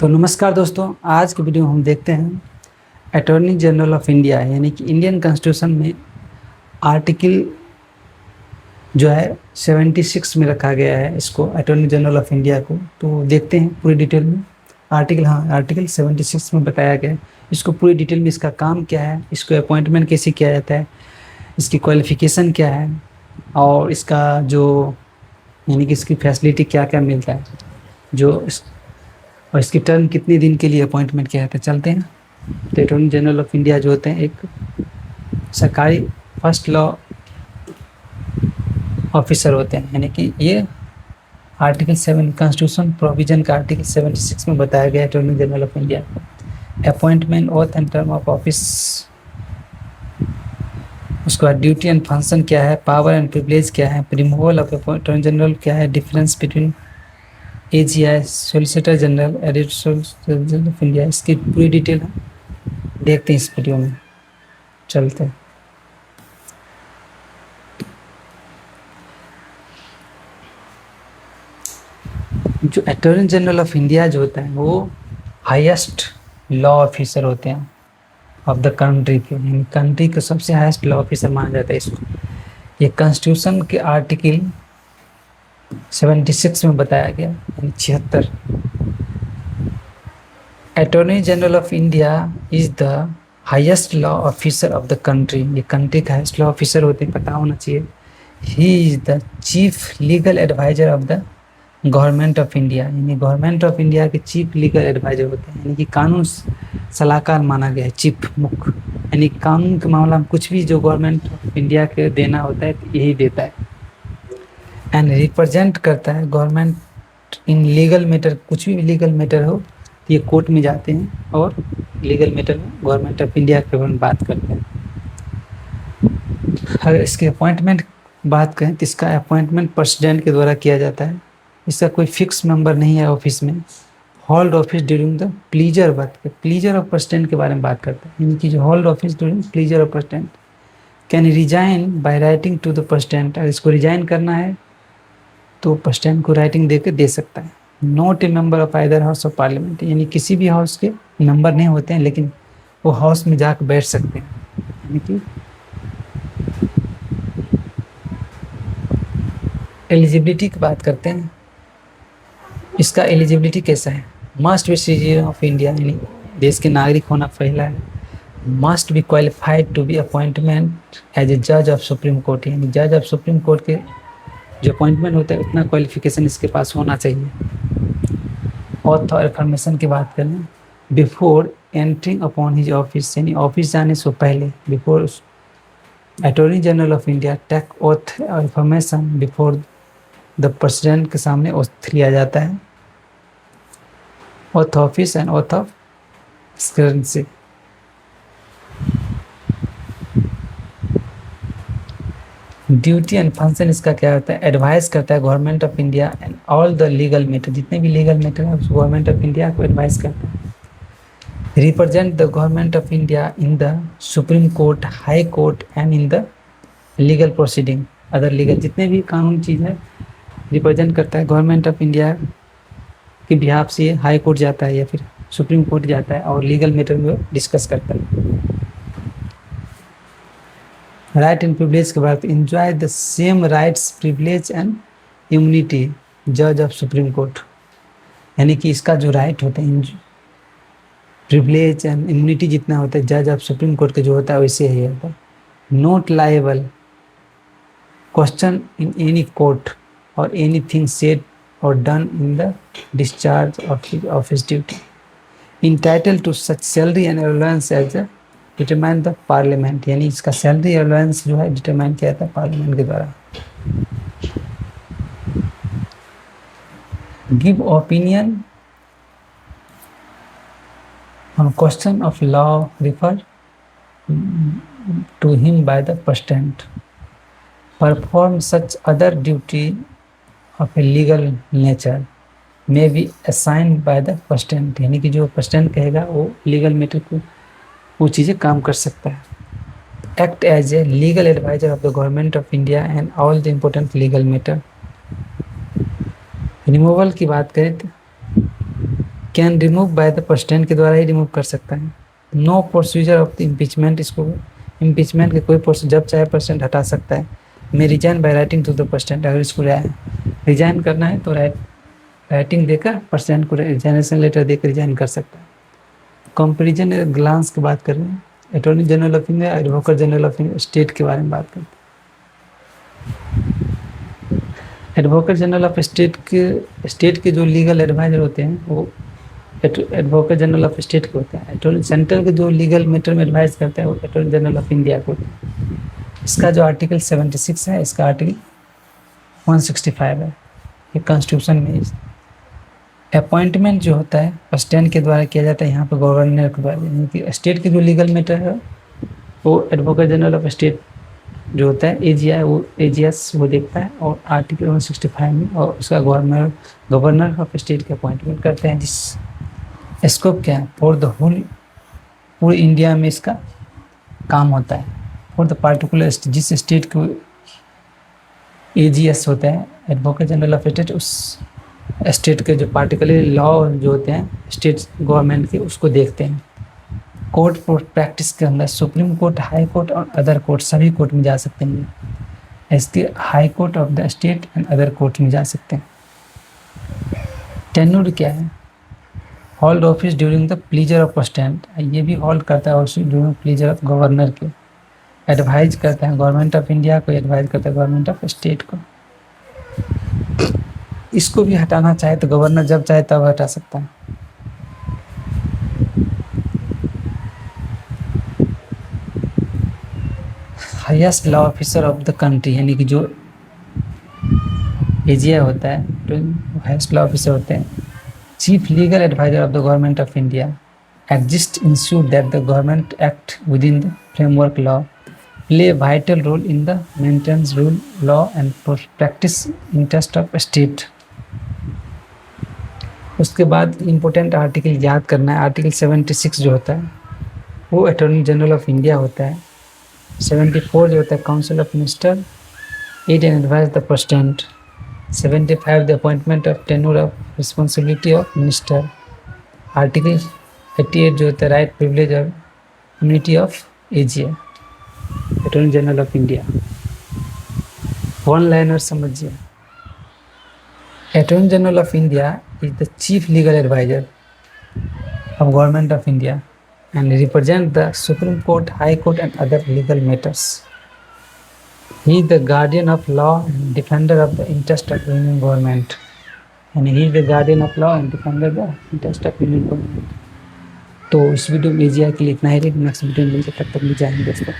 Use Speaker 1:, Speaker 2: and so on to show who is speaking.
Speaker 1: तो नमस्कार दोस्तों, आज की वीडियो में हम देखते हैं अटॉर्नी जनरल ऑफ इंडिया यानी कि इंडियन कॉन्स्टिट्यूशन में आर्टिकल जो है 76 में रखा गया है इसको, अटॉर्नी जनरल ऑफ इंडिया को। तो देखते हैं पूरी डिटेल में। आर्टिकल 76 में बताया गया है इसको पूरी डिटेल में, इसका काम क्या है, इसको अपॉइंटमेंट कैसे किया जाता है, इसकी क्वालिफिकेशन क्या है और इसका जो यानी कि इसकी फैसिलिटी क्या क्या मिलता है और इसकी टर्म कितने दिन के लिए अपॉइंटमेंट किया जाता है। चलते हैं। तो अटॉर्नी जनरल ऑफ इंडिया जो होते हैं एक सरकारी फर्स्ट लॉ ऑफिसर होते हैं, यानी कि ये आर्टिकल 7 कॉन्स्टिट्यूशन प्रोविजन का आर्टिकल 76 में बताया गया अटॉर्नी जनरल ऑफ इंडिया को। Appointment, oath and term of office, उसके बाद ड्यूटी एंड फंक्शन क्या है, पावर एंड प्रिविलेज क्या है, रिमूवल ऑफ अटॉर्नी जनरल क्या है, difference between AGI, solicitor general, editor general of India, इसकी पूरी डिटेल हम देखते हैं इस वीडियो में। चलते हैं। जो अटॉर्नी जनरल ऑफ इंडिया जो होता है वो हाईएस्ट लॉ ऑफिसर होते हैं ऑफ द कंट्री के, यानी कंट्री का सबसे हाईएस्ट लॉ ऑफिसर माना जाता है इसको। ये कॉन्स्टिट्यूशन के आर्टिकल 76 में बताया गया, यानी 76। Attorney general of India is the highest law officer of the country. ये कंट्री का हाईएस्ट लॉ ऑफिसर होते हैं, पता होना चाहिए। He is the chief legal adviser of the government of India, यानी गवर्नमेंट ऑफ इंडिया के चीफ लीगल एडवाइजर होते हैं, यानी कि कानून सलाहकार माना गया है, चीफ मुख्य, यानी कानून के मामला में कुछ भी जो गवर्नमेंट ऑफ इंडिया के देना होता है तो यही देता है। एंड रिप्रेजेंट करता है गवर्नमेंट इन लीगल मैटर, कुछ भी लीगल मैटर हो तो ये कोर्ट में जाते हैं और लीगल मैटर में गवर्नमेंट ऑफ इंडिया के बारे में बात करते हैं। अगर इसके अपॉइंटमेंट बात करें तो इसका अपॉइंटमेंट प्रेसिडेंट के द्वारा किया जाता है। इसका कोई फिक्स मेंबर नहीं है ऑफिस में। Hold office during the pleasure, pleasure of president के बारे में बात करते हैं, यानी कि जो hold office during pleasure of president can resign by writing to the president. अगर इसको रिजाइन करना है तो प्रेसिडेंट को राइटिंग देकर दे सकता है। Not a member of either house of parliament, यानी किसी भी हाउस के मेंबर नहीं होते हैं लेकिन वो हाउस में जाकर बैठ सकते हैं। यानी कि एलिजिबिलिटी की बात करते हैं, इसका एलिजिबिलिटी कैसा है। Must be citizen of India, यानी देश के नागरिक होना पहला है। Must be qualified to be appointment as a जज ऑफ सुप्रीम कोर्ट, यानी जज ऑफ सुप्रीम कोर्ट के जो अपॉइंटमेंट होता है उतना क्वालिफिकेशन इसके पास होना चाहिए। ऑथ और इन्फॉर्मेशन की बात करें, before entering upon his office, यानी ऑफिस जाने से पहले, before attorney general of India take oath और इन्फॉर्मेशन बिफोर द प्रेसिडेंट के सामने ऑथ लिया जाता है। Oath office and oath of currency. Duty and function इसका क्या होता है, एडवाइस करता है government of India and all the legal matter, जितने भी लीगल मैटर है उस गवर्नमेंट ऑफ इंडिया को एडवाइस करता है। Represent the government of India in the supreme court, high court and in the legal proceeding, other legal जितने भी कानून चीज़ है रिप्रेजेंट करता है गवर्नमेंट ऑफ इंडिया के बिहाफ से। हाई कोर्ट जाता है या फिर सुप्रीम कोर्ट जाता है और लीगल मैटर में डिस्कस करता है। राइट एंड प्रिविलेज के बाद enjoy the same rights, privilege and immunity जज ऑफ सुप्रीम कोर्ट, यानी कि इसका जो राइट होता है, प्रिविलेज एंड इम्यूनिटी जितना होता है जज ऑफ सुप्रीम कोर्ट का जो होता है वैसे ही होता है। Not liable question in any court और anything said or done in the discharge of his office duty. Entitle to such salary and allowance as a determine the parliament, यानी इसका सैलरी अलाउंस जो है डिटरमाइन किया जाता है parliament के द्वारा। Give opinion on question of law refer to him by the president. Perform such other duty of a legal nature may be assigned by the president, यानी कि जो प्रेसिडेंट कहेगा वो लीगल मैटर को वो चीज़ें काम कर सकता है। Act as a legal adviser of the government of India and all the important legal matter. Removal की बात करें तो can remove by the president के द्वारा ही रिमूव कर सकता है। No procedure of the impeachment, इसको इम्पीचमेंट के कोई प्रोसीजर जब चाहे प्रेसिडेंट हटा सकता है। May resign by writing to the president, अगर इसको रिजाइन करना है तो राइटिंग देकर प्रेसिडेंट को रिजाइनेशन लेटर देकर रिजाइन कर सकता है। कंपेरिजन ग्लांस की बात कर रहे हैं, attorney general of India, advocate general of state के बारे में बात करते हैं। एडवोकेट जनरल ऑफ स्टेट के जो लीगल एडवाइजर होते हैं वो एडवोकेट जनरल ऑफ स्टेट के होते हैं। अटॉर्नी सेंट्रल के जो लीगल मैटर में एडवाइस करते हैं वो अटॉर्नी जनरल ऑफ इंडिया को होते हैं। इसका जो आर्टिकल 76 है, इसका आर्टिकल 165 है, ये कॉन्स्टिट्यूशन में। अपॉइंटमेंट जो होता है प्रेसिडेंट के द्वारा किया जाता है, यहाँ पर गवर्नर के द्वारा, यानी कि स्टेट के जो लीगल मैटर है वो एडवोकेट जनरल ऑफ स्टेट जो होता है एजीआई, वो एजीएस वो देखता है, और आर्टिकल 165 में और उसका गवर्नर ऑफ स्टेट के अपॉइंटमेंट करते हैं। जिस स्कोप क्या है फॉर द होल, पूरे इंडिया में इसका काम होता है। फॉर द पार्टिकुलर जिस स्टेट को एजीएस होता है एडवोकेट जनरल ऑफ स्टेट, उस स्टेट के जो पार्टिकुलर लॉ जो होते हैं स्टेट गवर्नमेंट के, उसको देखते हैं। कोर्ट प्रैक्टिस के अंदर सुप्रीम कोर्ट, हाई कोर्ट और अदर कोर्ट, सभी कोर्ट में जा सकते हैं। इसके high court of the state and other court में जा सकते हैं। टेन्यूर क्या है? Hold office during the pleaser of president, ये भी होल्ड करता है office during pleasure of governor के। एडवाइज करता है गवर्नमेंट ऑफ इंडिया को, एडवाइज करता है गवर्नमेंट ऑफ स्टेट को। इसको भी हटाना चाहे तो गवर्नर जब चाहे तब हटा सकता है। Highest law officer of the country, यानी कि जो एजीआई होता है तो हाईएस्ट लॉ ऑफिसर होते हैं। Chief legal adviser of the government of India exist ensure that the government act with the framework law, play vital role in the maintenance rule law and practice interest of state. उसके बाद important article याद करना है। Article 76 जो होता है वो attorney general of India होता है। 74 जो होता है council of minister, 8 and advise the president. 75 the appointment of tenure of responsibility of minister. Article 88 जो होता है right privilege of immunity of AGI, attorney general of India. One liner समझिए। Attorney general of India is the chief legal advisor of government of India and represent the Supreme Court, High Court and other legal matters. He is the guardian of law and defender of the interest of union government. And he is the guardian of law and defender of the interest of union government. तो इस video में AGI के लिए इतना ही। Next video में मिलते, तब तक जाएंगे दोस्तों।